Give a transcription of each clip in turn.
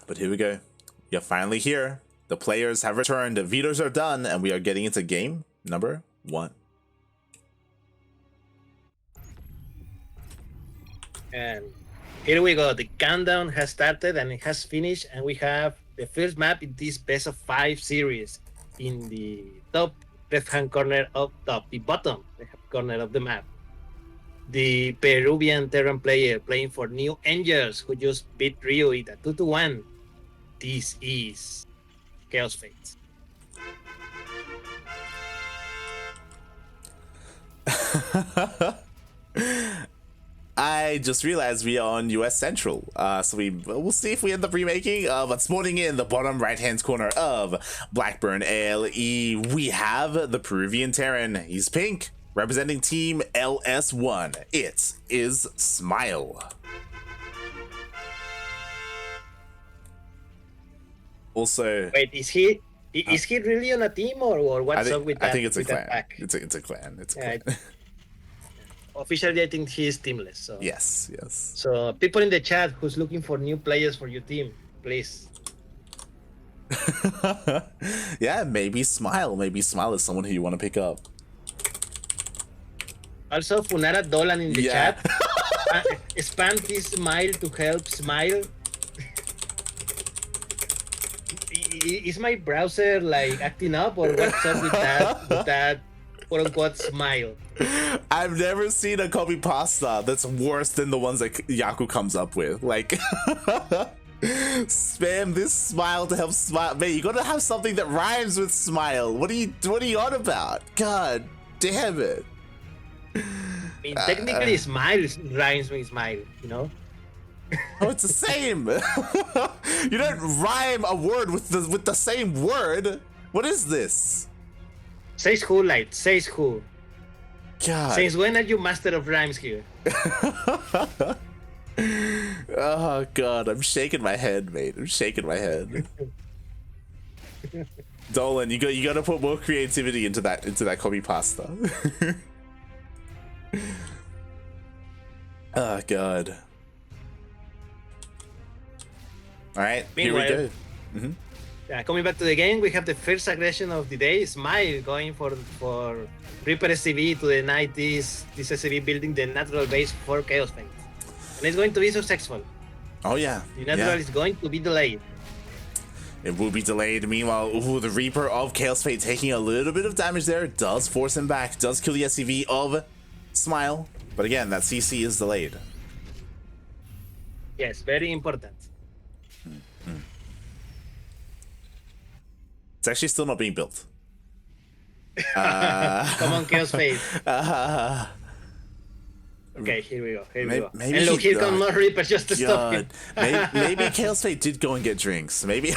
But here we go. We are finally here. The players have returned, the vetoes are done, and we are getting into game number 1. And here we go. The countdown has started and it has finished, and we have the first map in this best of 5 series in the top left-hand corner of the bottom left corner of the map. The Peruvian Terran player playing for New Angels, who just beat Rio in a 2-1. This is Kaozfate. I just realized we are on US Central, so we'll see if we end up remaking. But spawning in the bottom right-hand corner of Blackburn ALE, we have the Peruvian Terran. He's pink, representing Team LS1. It is Smile. Also, Wait, is he really on a team or what's up with that? I think it's a with clan. that pack? It's a clan. It's a Yeah, clan. Officially, I think he is teamless. So Yes. So people in the chat who's looking for new players for your team, please. Yeah, maybe Smile. Maybe Smile is someone who you want to pick up. Also, Funara Dolan in the Yeah. chat. Spam his smile to help Smile. Is my browser like acting up, or what's up with that quote unquote smile? I've never seen a copy pasta that's worse than the ones that Yaku comes up with. Like, spam this smile to help Smile. Man, you gotta have something that rhymes with Smile. What are you on about? God damn it. I mean, technically, smile rhymes with smile, you know? Oh, it's the same. You don't rhyme a word with the same word. What is this? Says who, Light? Says who? God. Since when are you master of rhymes here? Oh God, I'm shaking my head, mate. I'm shaking my head. Dolan, you gotta put more creativity into that copy pasta. Oh God. All right, Meanwhile, here we go. Coming back to the game, we have the first aggression of the day. Smile going for Reaper SCV to deny this SCV building the natural base for Kaozfate. And it's going to be successful. Oh yeah. The natural is going to be delayed. It will be delayed. Meanwhile, the Reaper of Kaozfate taking a little bit of damage there. Does force him back. Does kill the SCV of Smile. But again, that CC is delayed. Yes, very important. It's actually still not being built. Come on, Kaozfate. Okay, here we go. Maybe and look, here come more Reapers just to stop him. maybe Kaozfate did go and get drinks. Maybe.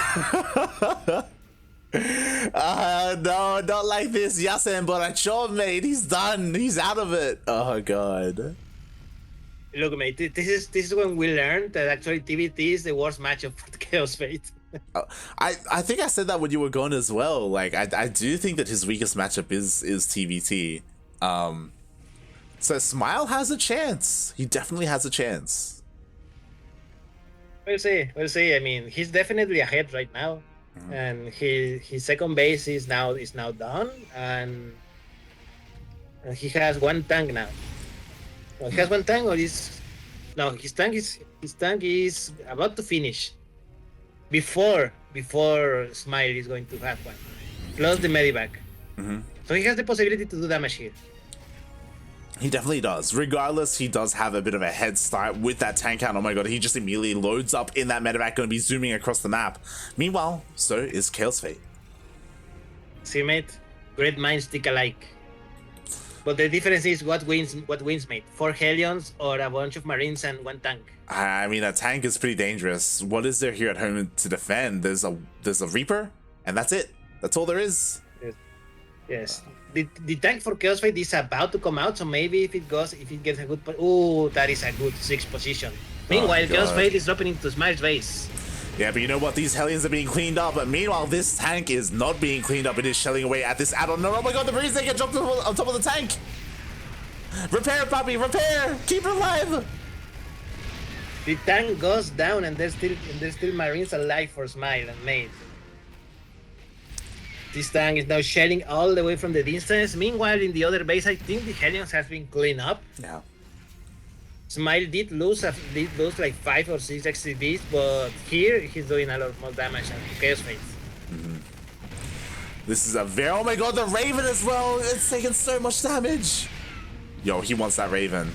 No, not like this. Yasen Borachov, mate. He's done. He's out of it. Oh God. Look, mate, this is when we learned that actually TvT is the worst matchup for the Kaozfate. I think I said that when you were gone as well. Like I do think that his weakest matchup is TvT. So Smile has a chance. He definitely has a chance. We'll see. I mean, he's definitely ahead right now, and his second base is now done, and he has one tank now. Well, he has one tank, or his tank is about to finish. Before Smile is going to have one, plus the medivac. So he has the possibility to do damage here. He definitely does. Regardless, he does have a bit of a head start with that tank out. Oh my God, he just immediately loads up in that medevac, going to be zooming across the map. Meanwhile, so is Kaozfate. See, mate, great minds think alike. But the difference is what wins, mate. 4 Hellions or a bunch of Marines and one tank. I mean, a tank is pretty dangerous. What is there here at home to defend? There's a Reaper, and that's it. That's all there is. Yes. The tank for Kaozfate is about to come out, so maybe if it gets a good... Oh, that is a good 6th position. Meanwhile, Kaozfate is dropping into Smash base. Yeah, but you know what? These Hellions are being cleaned up. But meanwhile, this tank is not being cleaned up. It is shelling away at this add-on. No, oh my God, the Marines, they get jumped on top of the tank. Repair, puppy, repair. Keep it alive. The tank goes down, and there's still Marines alive for Smile and Mate. This tank is now shelling all the way from the distance. Meanwhile, in the other base, I think the Hellions has been cleaned up. Yeah. Smile did lose like 5 or 6 XCBs, but here he's doing a lot more damage to Kaozfate. This is a very, oh my god, the Raven as well. It's taking so much damage. Yo, he wants that Raven.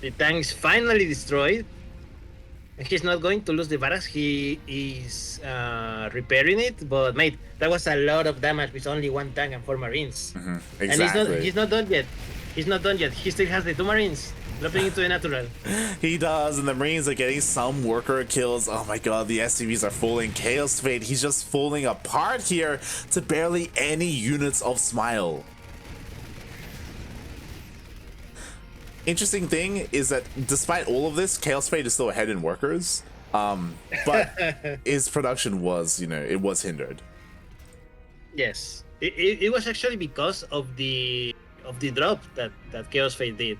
The tank is finally destroyed. He's not going to lose the barracks. He is repairing it, but mate, that was a lot of damage with only 1 tank and 4 Marines. Exactly. And he's not done yet. He's not done yet. He still has the 2 Marines dropping into the natural. He does, and the Marines are getting some worker kills. Oh my god, the SCVs are falling. Kaozfate, he's just falling apart here to barely any units of Smile. Interesting thing is that despite all of this, Kaozfate is still ahead in workers, but his production was, it was hindered. Yes, it was actually because of the drop that Kaozfate did.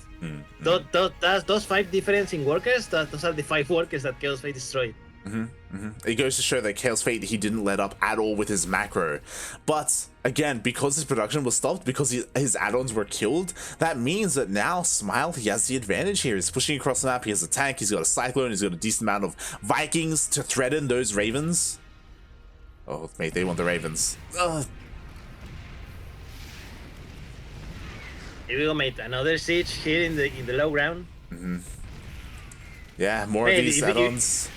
Those 5 difference in workers, those are the 5 workers that Kaozfate destroyed. It goes to show that Kaozfate, he didn't let up at all with his macro. But again, because his production was stopped, because his add-ons were killed, that means that now Smile, he has the advantage here. He's pushing across the map, he has a tank, he's got a Cyclone, he's got a decent amount of Vikings to threaten those Ravens. Oh, mate, they want the Ravens. Ugh. Here we go, mate. Another siege here in the low ground. Yeah, more of these add-ons.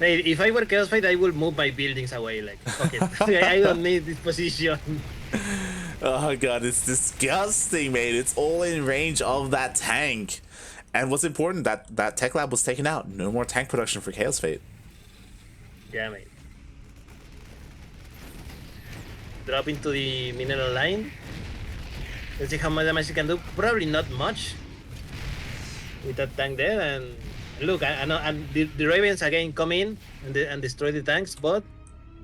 Mate, if I were Kaozfate, I would move my buildings away. Like, fuck it. I don't need this position. Oh god, it's disgusting, mate. It's all in range of that tank. And what's important, that tech lab was taken out. No more tank production for Kaozfate. Yeah, mate. Drop into the mineral line. Let's see how much damage he can do. Probably not much with that tank there. And look, I know, and the Ravens again come in and destroy the tanks. But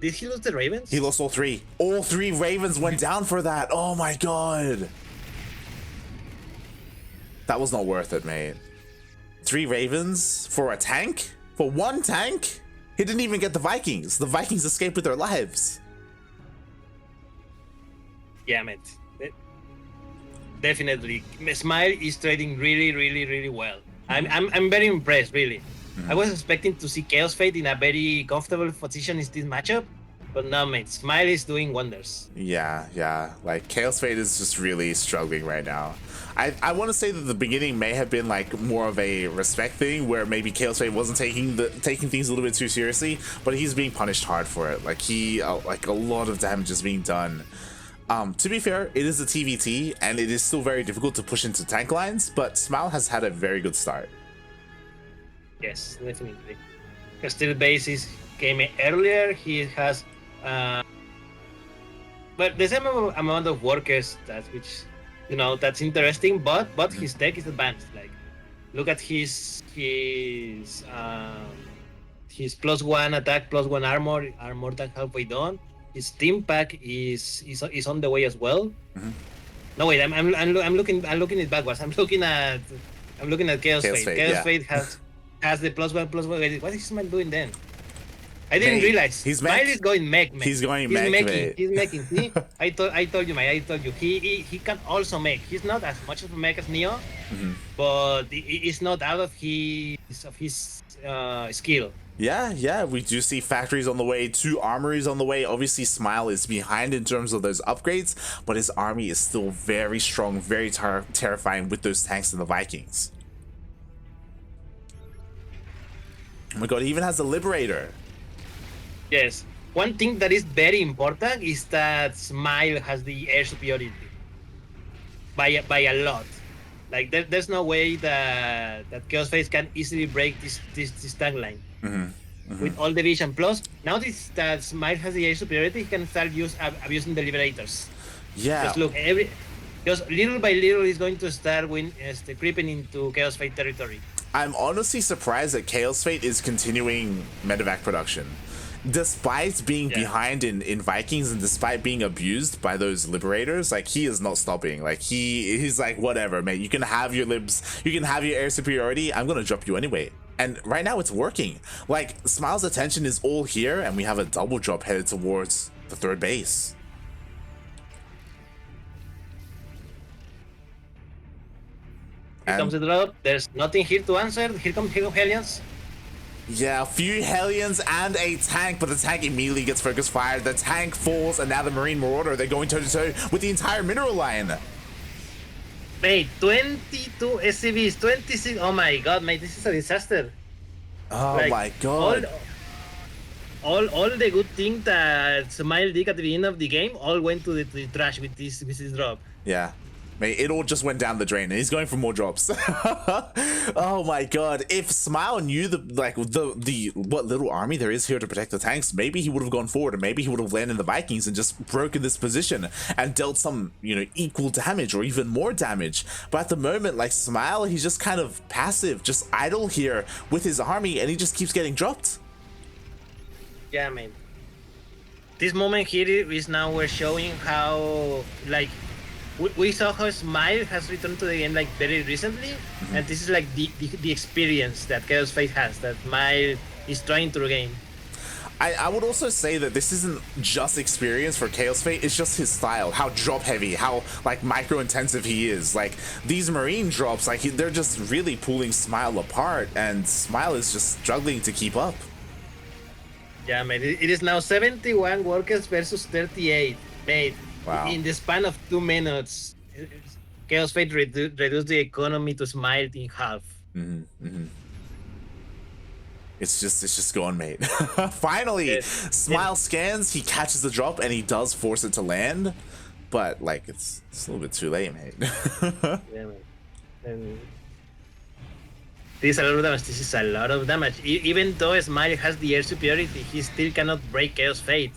did he lose the Ravens? He lost all 3. All 3 Ravens went down for that. Oh my god. That was not worth it, mate. 3 Ravens for a tank? For 1 tank? He didn't even get the Vikings. The Vikings escaped with their lives. Yeah, mate. Definitely, Smile is trading really well. I'm very impressed, really. I was expecting to see Kaozfate in a very comfortable position in this matchup, but no, mate. Smile is doing wonders. Yeah. Like, Kaozfate is just really struggling right now. I want to say that the beginning may have been like more of a respect thing, where maybe Kaozfate wasn't taking things a little bit too seriously, but he's being punished hard for it. Like, like a lot of damage is being done. To be fair, it is a TvT, and it is still very difficult to push into tank lines, but Smile has had a very good start. Yes, definitely. Still bases came earlier. He has but the same amount of workers, that's interesting, but his tech is advanced. Like, look at his +1 attack, +1 armor tank halfway done. His team pack is on the way as well. No wait, I'm looking it backwards. I'm looking at Kaozfate. Kaozfate has the +1. What is Smile doing then? I didn't realize. Smile is going mech. He's going mech. He's making. See, I told you, mate. I told you. He can also make. He's not as much of a mech as Neo, but it's not out of his skill. Yeah, we do see factories on the way, 2 armories on the way. Obviously, Smile is behind in terms of those upgrades, but his army is still very strong, very terrifying with those tanks and the Vikings. Oh my god, he even has the Liberator. Yes. One thing that is very important is that Smile has the air superiority by a lot. Like, there's no way that Kaozfate can easily break this tank line. With all the vision. Plus, now that Smile has the air superiority, he can start abusing the Liberators. Yeah. Just look, just little by little, he's going to start creeping into Kaozfate territory. I'm honestly surprised that Kaozfate is continuing medevac production. despite being behind in Vikings and despite being abused by those liberators, like he is not stopping. Like he's like, whatever, mate, you can have your libs, you can have your air superiority, I'm gonna drop you anyway. And right now it's working. Like Smile's attention is all here, and we have a double drop headed towards the third base. Here comes the drop. There's nothing here to answer. Here come Hellions. Yeah, a few Hellions and a tank, but the tank immediately gets focus fired. The tank falls, and now the Marine Marauder, they're going toe-to-toe with the entire mineral line. Mate, 22 SCVs, 26. Oh my god, mate, this is a disaster. Oh like, my god. All the good things that Smile did at the beginning of the game all went to the trash with this drop. Yeah. Mate, it all just went down the drain, and he's going for more drops. Oh my god! If Smile knew the what little army there is here to protect the tanks, maybe he would have gone forward, and maybe he would have landed the Vikings and just broken this position and dealt some, you know, equal damage or even more damage. But at the moment, like Smile, he's just kind of passive, just idle here with his army, and he just keeps getting dropped. Yeah, man. This moment here is now we're showing how like. We saw how Smile has returned to the game like very recently, and this is like the experience that Kaozfate has, that Smile is trying to regain. I would also say that this isn't just experience for Kaozfate, it's just his style, how drop heavy, how like micro intensive he is. Like these Marine drops, like they're just really pulling Smile apart, and Smile is just struggling to keep up. Yeah, man, it is now 71 workers versus 38, mate. Wow. In the span of 2 minutes, Kaozfate reduced the economy to Smile in half. It's just gone, mate. Finally, Smile scans, he catches the drop, and he does force it to land. But, like, it's a little bit too late, mate. Yeah, man. And this is a lot of damage. This is a lot of damage. Even though Smile has the air superiority, he still cannot break Kaozfate.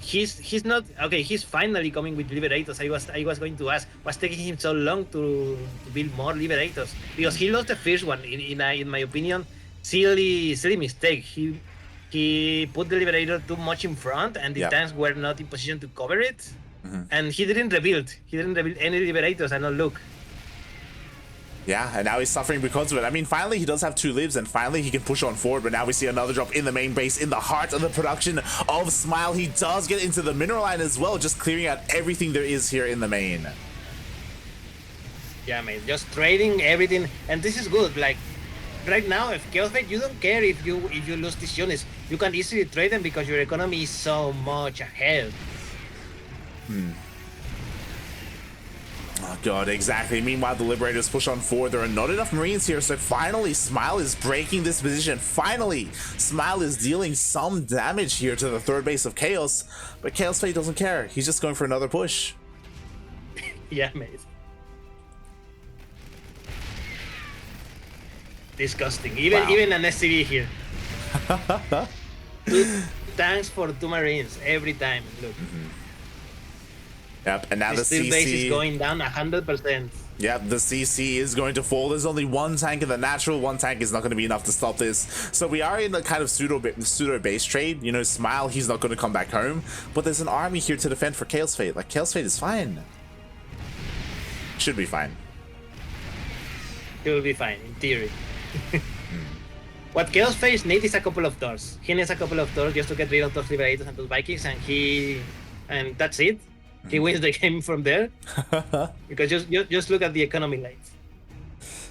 He's not okay. He's finally coming with liberators. I was going to ask, what's taking him so long to build more liberators? Because he lost the first one in my opinion, silly mistake. He put the liberator too much in front, and the tanks were not in position to cover it. And he didn't rebuild. He didn't rebuild any liberators. And now look. Yeah, and now he's suffering because of it. I mean, finally he does have 2 libs, and finally he can push on forward, but now we see another drop in the main base, in the heart of the production of Smile. He does get into the mineral line as well, just clearing out everything there is here in the main. Yeah, man, just trading everything, and this is good. Like, right now, if Kaozfate, you don't care if you lose these units. You can easily trade them because your economy is so much ahead. Oh god, exactly. Meanwhile, the Liberators push on forward. There are not enough Marines here, so finally Smile is breaking this position. Finally, Smile is dealing some damage here to the third base of Chaos, but Kaozfate doesn't care. He's just going for another push. Yeah, mate. Disgusting. Even an SCV here. 2 tanks for 2 Marines every time. Look. Yep, and now the CC base is going down 100%. Yep, the CC is going to fall. There's only 1 tank in the natural. 1 tank is not going to be enough to stop this. So we are in a kind of pseudo base trade. You know, Smile, he's not going to come back home. But there's an army here to defend for Kaozfate. Like, Kaozfate is fine. Should be fine. He will be fine, in theory. What Kaozfate needs is a couple of doors. He needs a couple of doors just to get rid of those Liberators and those Vikings, and that's it. He wins the game from there. Because just look at the economy lights.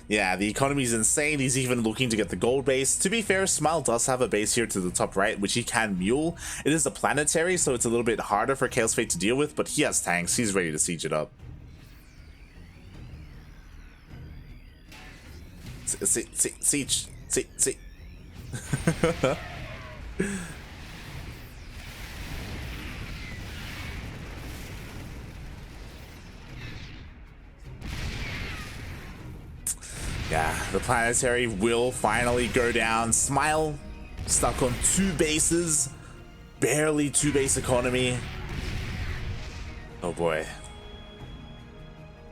Yeah, the economy is insane. He's even looking to get the gold base. To be fair, Smile does have a base here to the top right, which he can mule. It is a planetary, so it's a little bit harder for Kaozfate to deal with, but he has tanks. He's ready to siege it up. Siege. Yeah, the planetary will finally go down. Smile stuck on 2 bases, barely 2 base economy. Oh boy.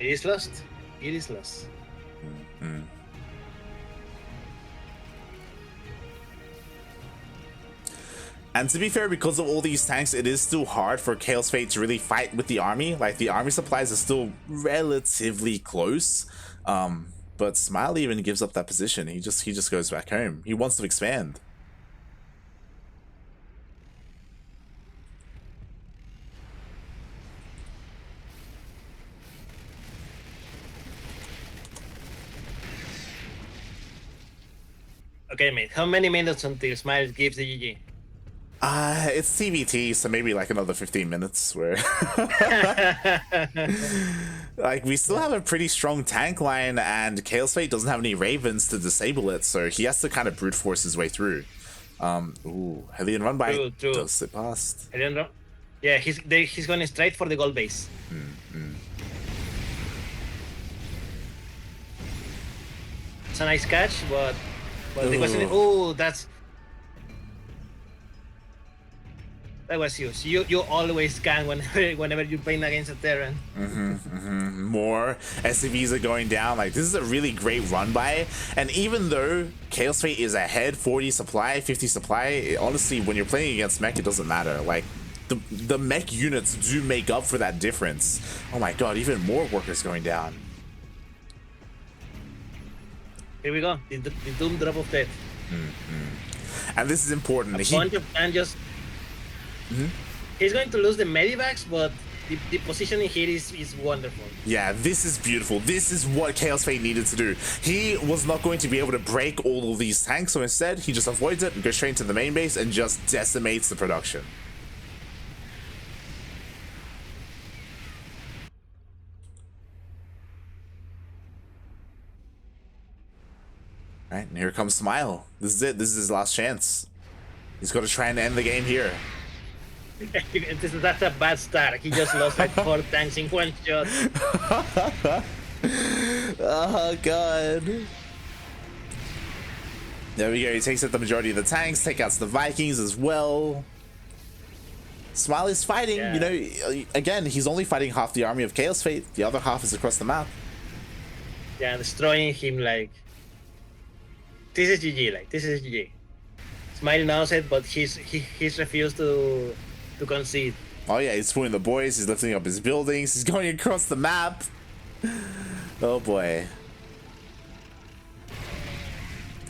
It is lost. It is lost. And to be fair, because of all these tanks, it is still hard for Kaozfate to really fight with the army. Like, the army supplies are still relatively close. But Smile even gives up that position. He just goes back home. He wants to expand. Okay, mate. How many minutes until Smile gives the GG? It's TvT, so maybe like another 15 minutes where like we still have a pretty strong tank line, and Kaozfate doesn't have any Ravens to disable it, so he has to kind of brute force his way through. Ooh, Hellion run by does it past. Hellion run. Yeah, he's going straight for the gold base. It's a nice catch, but the question is, oh, that was huge. You always can whenever you're playing against a Terran. More SCVs are going down. Like, this is a really great run by, and even though Kaozfate is ahead 40 supply, 50 supply, honestly, when you're playing against mech, it doesn't matter. Like, the mech units do make up for that difference. Oh my god, even more workers going down. Here we go, the Doom drop of death. And this is important. A bunch of just. He's going to lose the medivacs, but the positioning here is wonderful. Yeah, this is beautiful. This is what Kaozfate needed to do. He was not going to be able to break all of these tanks, so instead he just avoids it and goes straight into the main base and just decimates the production. All right, and here comes Smile. This is it. This is his last chance. He's got to try and end the game here. That's a bad start. He just lost like 4 tanks in one shot. Oh god. There we go. He takes out the majority of the tanks, take out the Vikings as well. Smile is fighting, you know, again, he's only fighting half the army of Kaozfate. The other half is across the map. Yeah, destroying him like... This is GG, like, this is GG. Smile knows it, but he's refused to concede. Oh yeah, he's pulling the boys, he's lifting up his buildings, he's going across the map. Oh boy.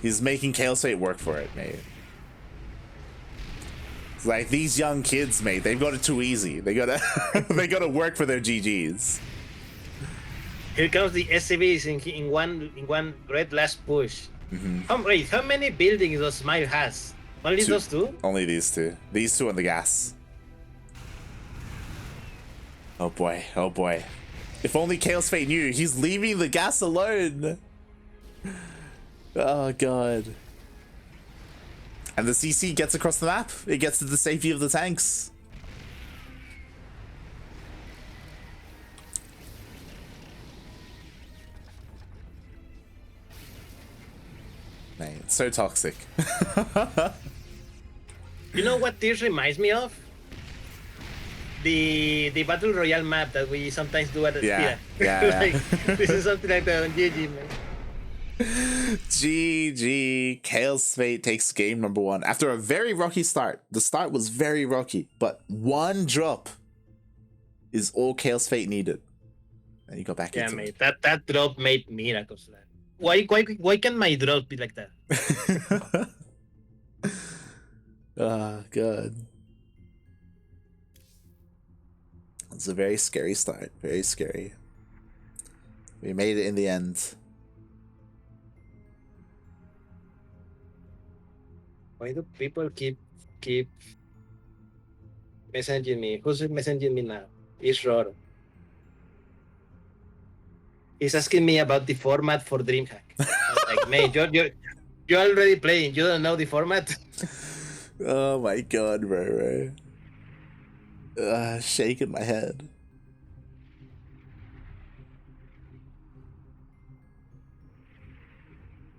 He's making Kaozfate work for it, mate. It's like, these young kids, mate, they've got it too easy. They gotta they gotta work for their GGs. Here comes the SCVs in one great last push. How many buildings does Smile has? Only those 2? Only these 2. These 2 on the gas. Oh boy, oh boy. If only Kaozfate knew, he's leaving the gas alone. Oh god. And the CC gets across the map. It gets to the safety of the tanks. Man, it's so toxic. You know what this reminds me of? The Battle Royale map that we sometimes do at the yeah. Like, this is something like that on GG, man. GG. Kaozfate takes game number 1 after a very rocky start. The start was very rocky, but 1 drop is all Kaozfate needed, and he got back into mate, it. That drop made miracles. Why can my drop be like that? Oh god. It's a very scary start. Very scary. We made it in the end. Why do people keep messaging me? Who's messaging me now? It's Roro. He's asking me about the format for DreamHack. I was like, mate, you're already playing. You don't know the format. Oh my god, bro. Shaking my head.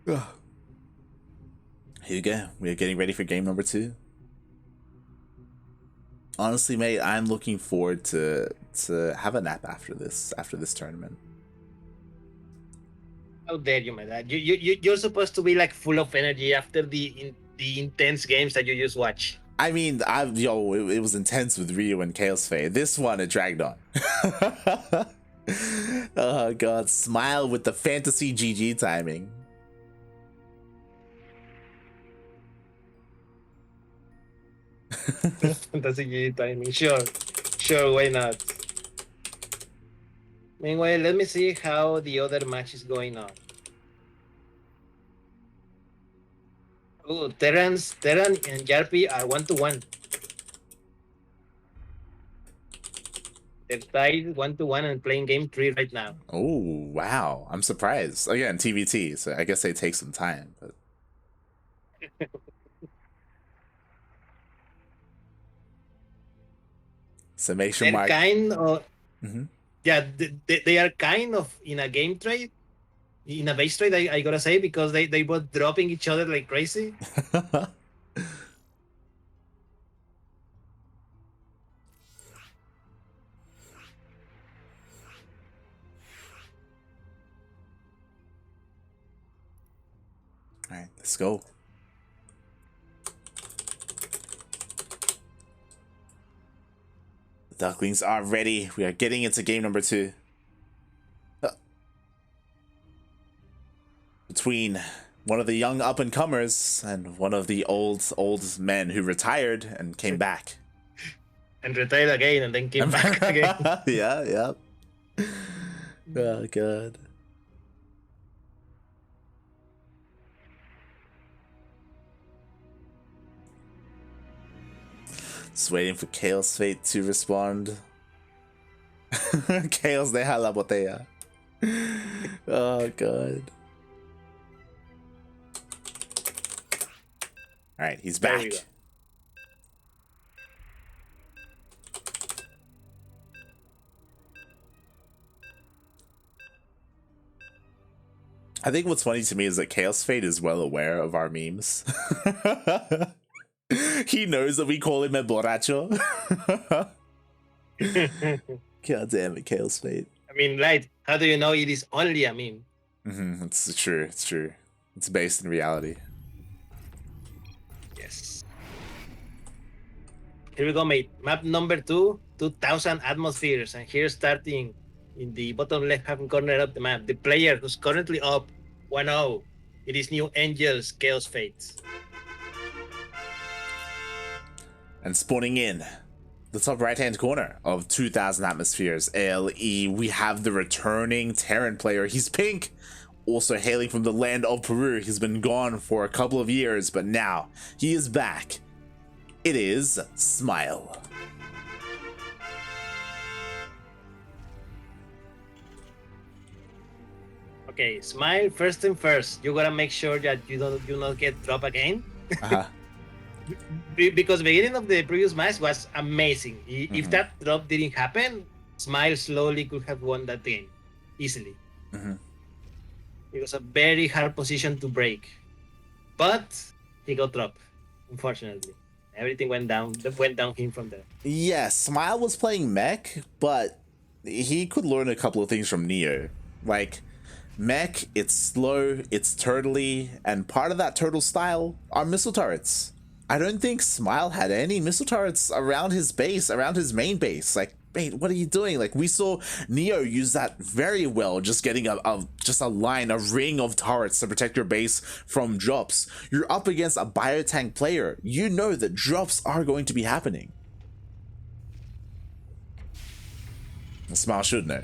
Ugh. Here you go. We're getting ready for game number 2. Honestly, mate, I'm looking forward to have a nap after this tournament. How dare you, my dad? You're supposed to be like full of energy after the intense games that you just watch. I mean, it was intense with Ryu and Kaozfate. This one, it dragged on. Oh god, Smile with the fantasy GG timing. Fantasy timing. Sure, why not? Meanwhile, let me see how the other match is going on. Oh, Terran and Jarpi are 1-1. They're tied 1-1 and playing game 3 right now. Oh wow, I'm surprised. Again, TvT, so I guess they take some time. But so make sure They're kind of Mm-hmm. yeah, they are kind of in a game trade, in a base trade. I gotta say, because they both dropping each other like crazy. All right, let's go. The Ducklings are ready. We are getting into game number 2. Between one of the young up-and-comers and one of the old men who retired and came back. And retired again and then came back again. Yeah. Oh, God. Just waiting for Kaozfate to respond. Chaos deja la botella. Oh, God. Alright, he's back. I think what's funny to me is that Kaozfate is well aware of our memes. He knows that we call him a borracho. God damn it, Kaozfate. I mean, right? How do you know it is only a meme? It's true. It's true. It's based in reality. Yes. Here we go, mate. Map number 2, 2000 atmospheres, and here starting in the bottom left-hand corner of the map, the player who's currently up 1-0. It is New Angels Kaozfate. And spawning in the top right-hand corner of 2000 atmospheres, LE, we have the returning Terran player. He's pink, also hailing from the land of Peru. He's been gone for a couple of years, but now he is back. It is Smile. Okay, Smile, first thing first, you gotta make sure that you not get dropped again. Because the beginning of the previous match was amazing. If that drop didn't happen, Smile slowly could have won that game easily. It was a very hard position to break, but he got dropped, unfortunately. Everything went down him from there. Yeah, Smile was playing mech, but he could learn a couple of things from Neo. Like, mech, it's slow, it's turtly, and part of that turtle style are missile turrets. I don't think Smile had any missile turrets around his base, around his main base. Like, mate, what are you doing? Like, we saw Neo use that very well, just getting a ring of turrets to protect your base from drops. You're up against a biotank player. You know that drops are going to be happening. Smile should know.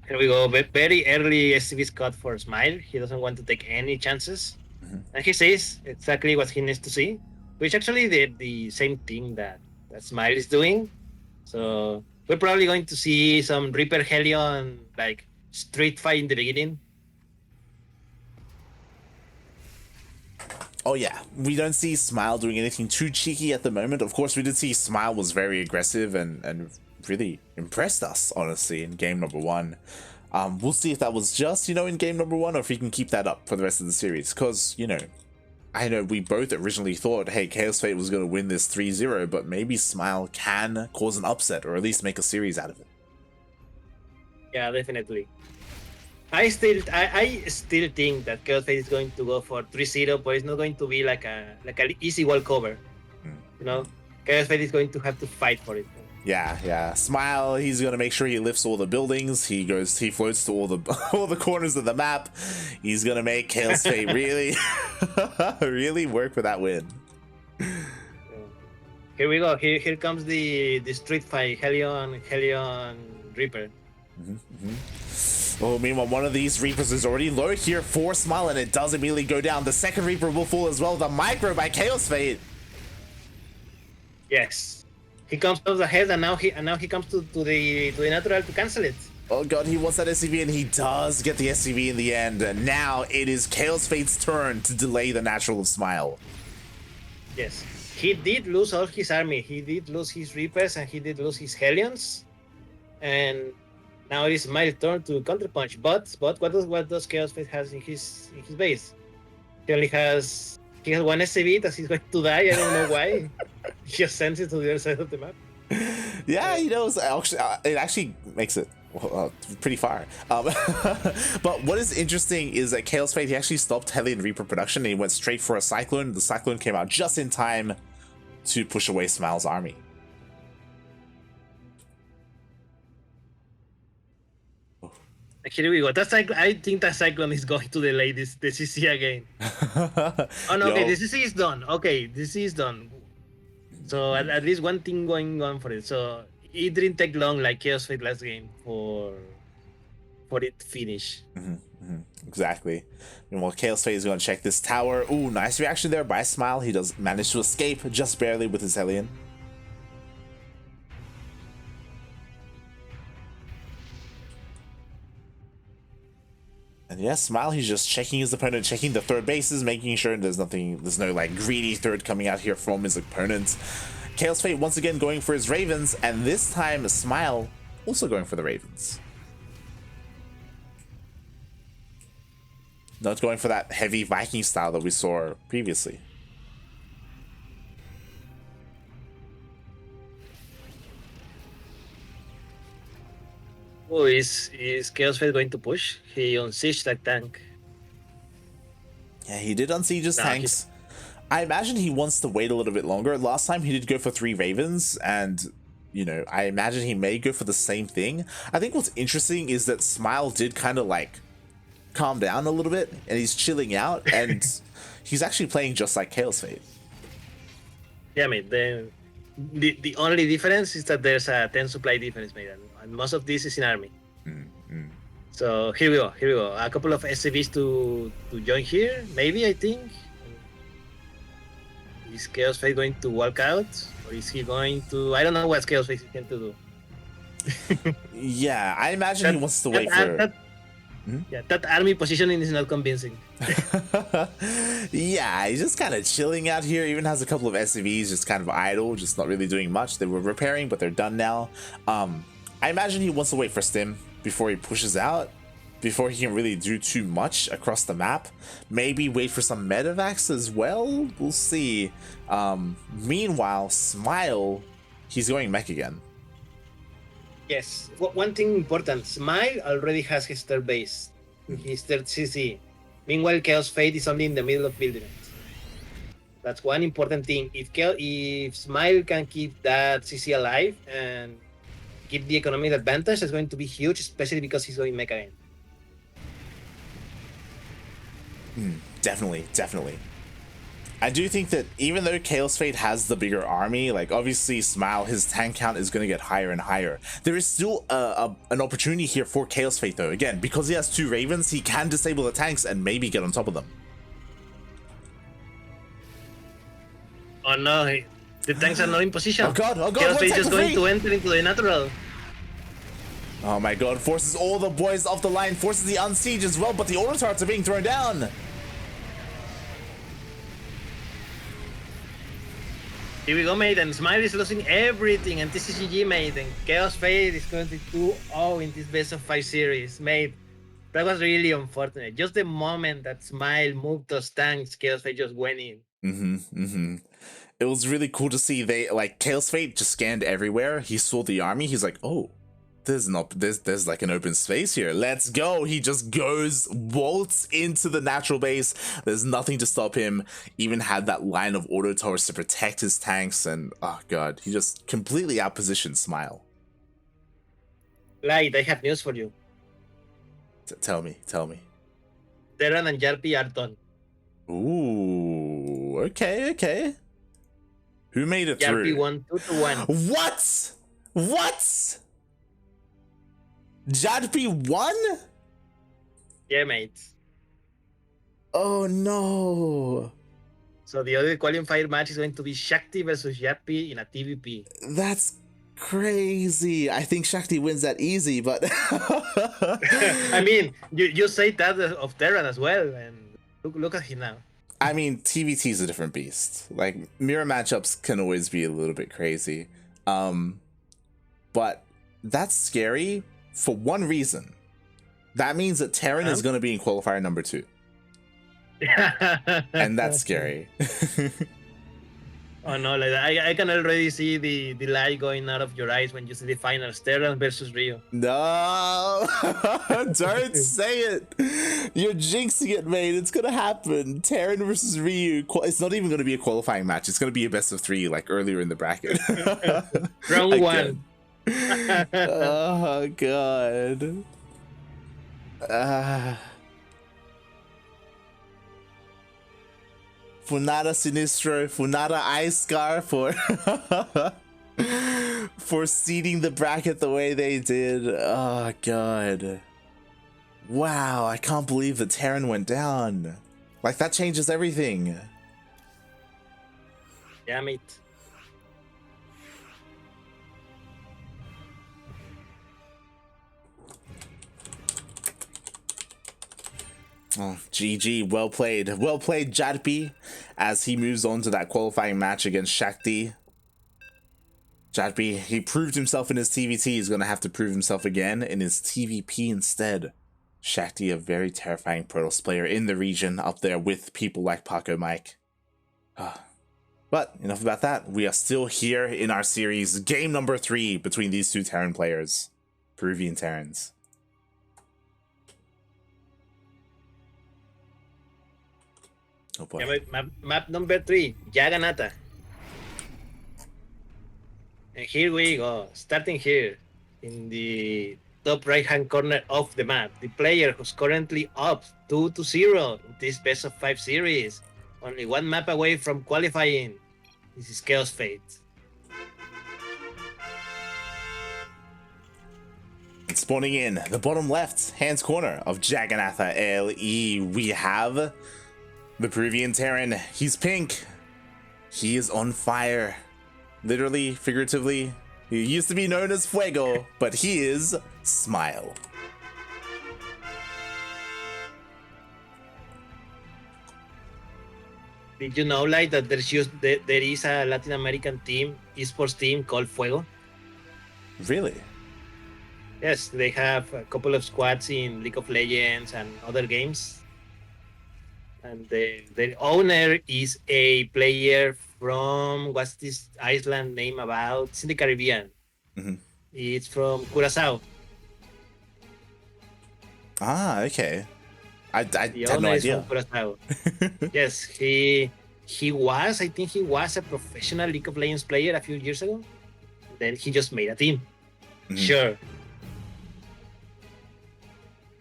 Here we go. Very early SCV Scott for Smile. He doesn't want to take any chances. And he says exactly what he needs to see, which actually the same thing that Smile is doing. So we're probably going to see some Reaper Helion, like, street fight in the beginning. Oh yeah, we don't see Smile doing anything too cheeky at the moment. Of course, we did see Smile was very aggressive and really impressed us, honestly, in game number 1. We'll see if that was just, in game number 1, or if he can keep that up for the rest of the series. Because, I know we both originally thought, hey, Kaozfate was going to win this 3-0, but maybe Smile can cause an upset, or at least make a series out of it. Yeah, definitely. I still think that Kaozfate is going to go for 3-0, but it's not going to be like an easy wall cover. You know, Kaozfate is going to have to fight for it. Yeah. Smile, he's gonna make sure he lifts all the buildings. He floats to all the all the corners of the map. He's gonna make Kaozfate really, really work for that win. Here we go. Here comes the street fight. Helion Reaper. Oh, meanwhile, one of these Reapers is already low here for Smile, and it does immediately go down. The second Reaper will fall as well. The micro by Kaozfate. Yes, he comes off the head, and now he comes to the natural to cancel it. Oh god, he wants that SCV, and he does get the SCV in the end. And now it is Kaozfate's turn to delay the natural of Smile. Yes, he did lose all his army. He did lose his Reapers, and he did lose his Helions. And now it is my turn to counterpunch. But what does Kaozfate has in his base? He only has one SCV that he's going to die. I don't know why. He just sends it to the other side of the map. Yeah, you know, it actually makes it pretty far. But what is interesting is that Kaozfate, he actually stopped Hellion Reaper production and he went straight for a Cyclone. The Cyclone came out just in time to push away Smile's army. Here we go. I think that Cyclone is going to delay the CC again. Oh no, okay, the CC is done. Okay, the CC is done. So at least one thing going on for it. So it didn't take long like Kaozfate last game for it to finish. Exactly. Meanwhile, Kaozfate is going to check this tower. Ooh, nice reaction there by Smile. He does manage to escape just barely with his Hellion. And yeah, Smile, he's just checking his opponent, checking the third bases, making sure there's no like greedy third coming out here from his opponent. Kaozfate once again going for his Ravens, and this time Smile also going for the Ravens. Not going for that heavy Viking style that we saw previously. Oh, is Kaozfate going to push? He unsieged that tank. Yeah, he did unsiege his tanks. I imagine he wants to wait a little bit longer. Last time he did go for 3 Ravens, and you know, I imagine he may go for the same thing. I think what's interesting is that Smile did kind of like calm down a little bit, and he's chilling out, and he's actually playing just like Kaozfate. Yeah, I mean, the only difference is that there's a 10 supply difference, mate, and most of this is in army. So here we go. A couple of SCVs to join here, maybe, I think. Is Kaozfate going to walk out? Or is he going to... I don't know what Kaozfate is going to do. Yeah, I imagine he wants to wait for... Yeah, that army positioning is not convincing. Yeah, he's just kind of chilling out here. Even has a couple of SCVs just kind of idle, just not really doing much. They were repairing, but they're done now. I imagine he wants to wait for Stim before he pushes out, before he can really do too much across the map. Maybe wait for some medevacs as well. We'll see. Meanwhile, Smile, he's going mech again. Yes. One thing important, Smile already has his third base, his third CC. Meanwhile, Kaozfate is only in the middle of building it. That's one important thing. If Smile can keep that CC alive and keep the economic advantage, it's going to be huge, especially because he's going mech again. Definitely. I do think that even though Kaozfate has the bigger army, like obviously Smile, his tank count is going to get higher and higher. There is still an opportunity here for Kaozfate though. Again, because he has 2 Ravens, he can disable the tanks and maybe get on top of them. Oh no, the tanks are not in position. Oh god, Kaozfate is just going to enter into the natural. Oh my god, forces all the boys off the line, forces the unsiege as well, but the auto turrets are being thrown down. Here we go, mate, and Smile is losing everything, and this is GG, mate, and Kaozfate is going to 2-0 in this best of 5 series, mate. That was really unfortunate. Just the moment that Smile moved those tanks, Kaozfate just went in. It was really cool to see Kaozfate just scanned everywhere. He saw the army. He's like, oh, There's like an open space here. Let's go. He just waltz into the natural base. There's nothing to stop him. Even had that line of auto towers to protect his tanks, and oh god, he just completely outpositioned Smile. Light, I have news for you. Tell me. Terran and Jarpy are done. Ooh, okay. Who made it Jarpy through? won 2-1. What? Jarpy won? Yeah, mate. Oh no. So the other qualifier match is going to be Shakti versus Jarpy in a TvP. That's crazy. I think Shakti wins that easy, but I mean, you say that of Terran as well, and look at him now. I mean, TvT is a different beast. Like, mirror matchups can always be a little bit crazy. But that's scary for one reason. That means that Terran is going to be in qualifier number 2. And that's scary. Oh no, like I can already see the light going out of your eyes when you see the finals, Terran versus Rio. No, don't say it. You're jinxing it, mate. It's gonna happen. Terran versus Ryu. It's not even gonna be a qualifying match. It's gonna be a best of 3, like earlier in the bracket. Round 1. Oh god. Funada Sinistro, Funada Icecar for seeding the bracket the way they did. Oh god. Wow, I can't believe that Terran went down. Like, that changes everything. Yeah, mate. Oh, GG, well played. Well played, Jarpy, as he moves on to that qualifying match against Shakti. Jarpy, he proved himself in his TvT. He's going to have to prove himself again in his TvP instead. Shakti, a very terrifying Protoss player in the region, up there with people like Paco Mike. But enough about that. We are still here in our series, game number 3 between these two Terran players. Peruvian Terrans. Oh boy. Yeah, map number 3, Yaganata. And here we go, starting here in the top right hand corner of the map. The player who's currently up 2-0 in this best of 5 series. Only one map away from qualifying. This is Kaozfate. Spawning in the bottom left hand corner of Jagannatha LE, we have the Peruvian Terran. He's pink. He is on fire. Literally, figuratively. He used to be known as Fuego, but he is Smile. Did you know, like, that there is a Latin American team, esports team called Fuego? Really? Yes, they have a couple of squads in League of Legends and other games. And the owner is a player from, what's this island name about? It's in the Caribbean. Mm-hmm. It's from Curacao. Ah, okay. I The had no owner is idea. from Curacao. Yes, I think he was a professional League of Legends player a few years ago. Then he just made a team. Mm-hmm. Sure.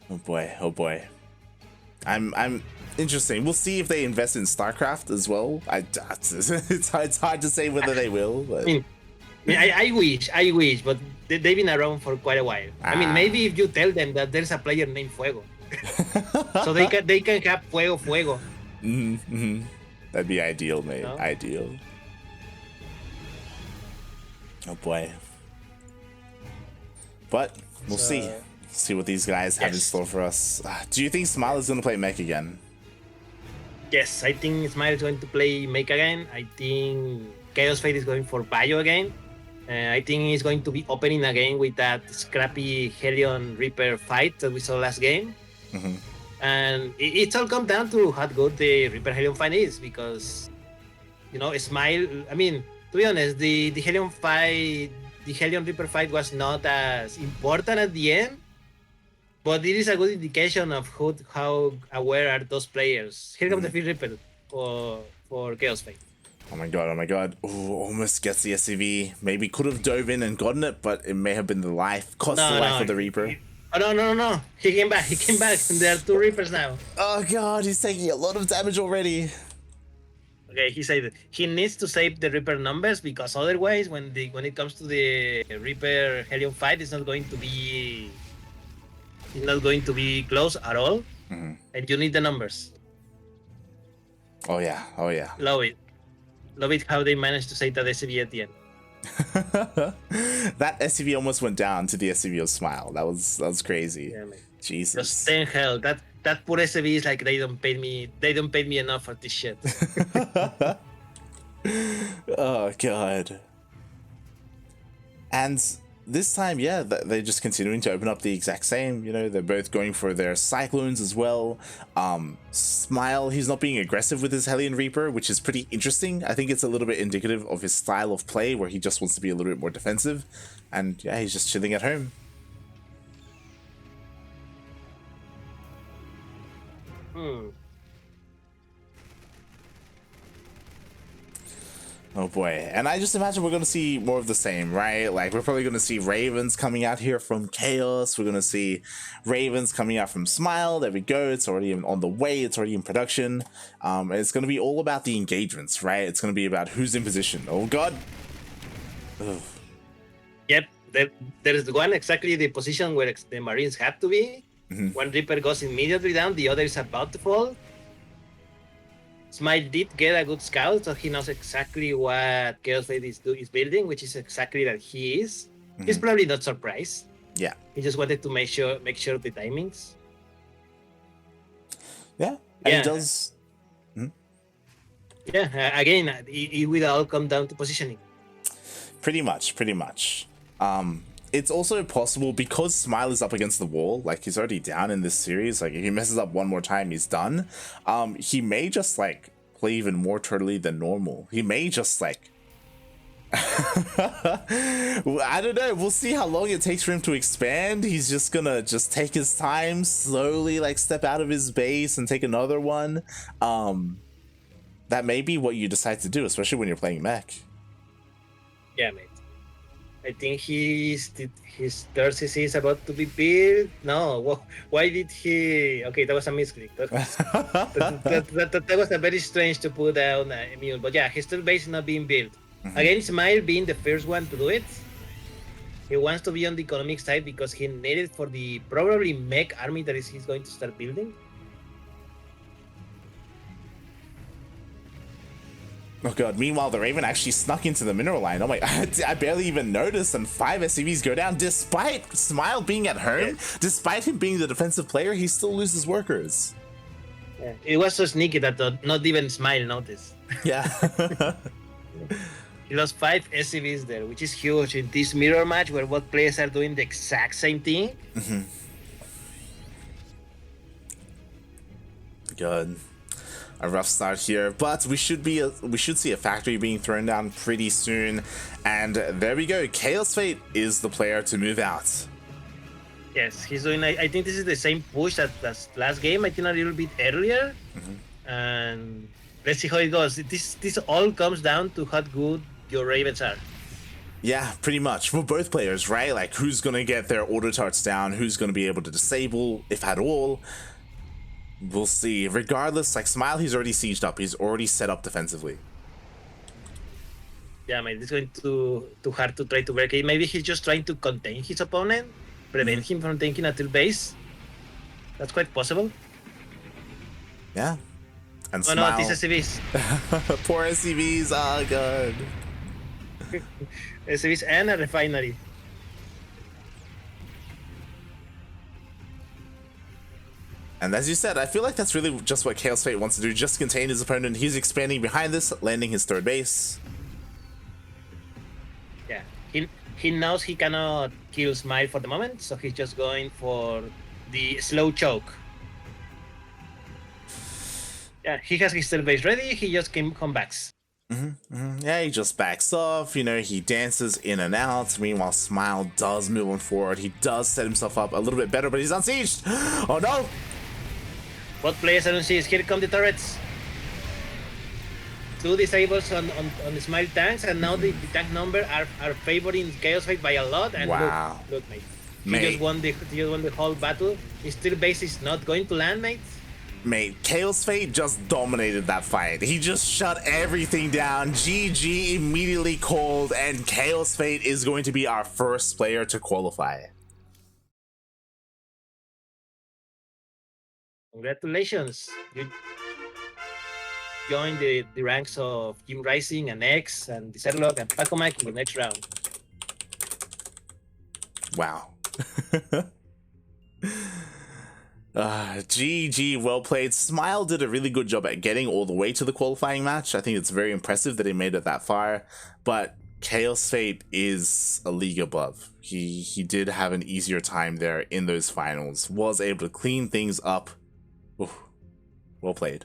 Oh boy. I'm interesting. We'll see if they invest in StarCraft as well. It's hard to say whether they will. But I wish, but they've been around for quite a while. I mean, maybe if you tell them that there's a player named Fuego, so they can have Fuego. Mm-hmm. That'd be ideal, mate. No? Ideal. Oh boy. But we'll see. See what these guys have in store for us. Do you think Smile is going to play Mech again? Yes, I think Smile is going to play Mech again. I think Kaozfate is going for Bio again. I think he's going to be opening again with that scrappy Helion Reaper fight that we saw last game. Mm-hmm. And it's all come down to how good the Reaper Helion fight is, because, Smile, I mean, to be honest, the Helion fight the Helion Reaper fight was not as important at the end, but it is a good indication of how aware are those players. Here comes the Field Reaper for Kaozfate. Oh my god, oh my god. Ooh, almost gets the SCV. Maybe could have dove in and gotten it, but it may have been the life. Cost the life of the Reaper. No. He came back. There are 2 Reapers now. Oh god, he's taking a lot of damage already. Okay, he said he needs to save the Reaper numbers because otherwise, when it comes to the Reaper Helion fight, it's not going to be close at all, and you need the numbers. Oh yeah, oh yeah. Love it how they managed to save that SCV at the end. That SCV almost went down to the SCV of Smile. That was crazy. Yeah, man. Jesus. Just 10 hell. That poor SCV is like they don't pay me enough for this shit. Oh god. And this time, yeah, they're just continuing to open up the exact same. You know, they're both going for their Cyclones as well. Smile, he's not being aggressive with his Hellion Reaper, which is pretty interesting. I think it's a little bit indicative of his style of play, where he just wants to be a little bit more defensive. And yeah, he's just chilling at home. Oh boy, and I just imagine we're gonna see more of the same, right? Like, we're probably gonna see Ravens coming out here from Chaos. We're gonna see Ravens coming out from Smile. There we go. It's already on the way. It's already in production. And it's gonna be all about the engagements, right? It's gonna be about who's in position. Oh god. Ugh. Yep, there is one exactly the position where the Marines have to be. One Reaper goes immediately down, the other is about to fall. Smile did get a good scout, so he knows exactly what Kaozfate is building, which is exactly that he is. He's probably not surprised. Yeah. He just wanted to make sure the timings. Yeah. And he does. Yeah. Again, it will all come down to positioning. Pretty much. It's also possible, because Smile is up against the wall, like, he's already down in this series. Like, if he messes up one more time, he's done. He may just, like, play even more turtly than normal. He may just, like, I don't know. We'll see how long it takes for him to expand. He's just gonna take his time, slowly, like, step out of his base and take another one. That may be what you decide to do, especially when you're playing mech. Yeah, mate. I think his third CC is about to be built. No, why did he? Okay, that was a misclick. That was a very strange to put down a mule. But yeah, his third base is not being built. Again, Smile being the first one to do it. He wants to be on the economic side because he needed for the probably mech army that he's going to start building. Oh god, meanwhile the Raven actually snuck into the mineral line. Oh my, I barely even noticed, and 5 SCVs go down despite Smile being at home. Despite him being the defensive player, he still loses workers. Yeah, it was so sneaky that not even Smile noticed. Yeah. He lost 5 SCVs there, which is huge in this mirror match where both players are doing the exact same thing. Good. A rough start here, but we should see a factory being thrown down pretty soon, and there we go. Kaozfate is the player to move out. Yes, he's doing. I think this is the same push that last game. I think a little bit earlier, and let's see how it goes. This all comes down to how good your Ravens are. Yeah, pretty much for both players, right? Like, who's gonna get their auto tarts down? Who's gonna be able to disable, if at all? We'll see. Regardless, like, Smile, he's already sieged up. He's already set up defensively. Yeah, man, it's going to hard to try to break it. Maybe he's just trying to contain his opponent, prevent him from taking a tilt base. That's quite possible. Yeah. And oh Smile. no, these SCVs. Poor SCVs. Oh god. SCVs and a refinery. And as you said, I feel like that's really just what Kaozfate wants to do, just contain his opponent. He's expanding behind this, landing his third base. Yeah, he knows he cannot kill Smile for the moment, so he's just going for the slow choke. Yeah, he has his third base ready, he just come backs. Yeah, he just backs off, you know, he dances in and out. Meanwhile, Smile does move on forward. He does set himself up a little bit better, but he's unsieged. Oh no! Both players are unsieged. Here come the turrets. Two disables on the Smile tanks, and now the tank number are favoring Kaozfate by a lot. And wow. look, mate. He just won the whole battle. His tier base is not going to land, mate. Mate, Kaozfate just dominated that fight. He just shut everything down. GG immediately called, and Kaozfate is going to be our first player to qualify. Congratulations. You joined the ranks of Jim Rising and X and the Zerlock and Pacomac in the next round. Wow. GG, well played. Smile did a really good job at getting all the way to the qualifying match. I think it's very impressive that he made it that far, but Kaozfate is a league above. He did have an easier time there in those finals, was able to clean things up. Oof, well played.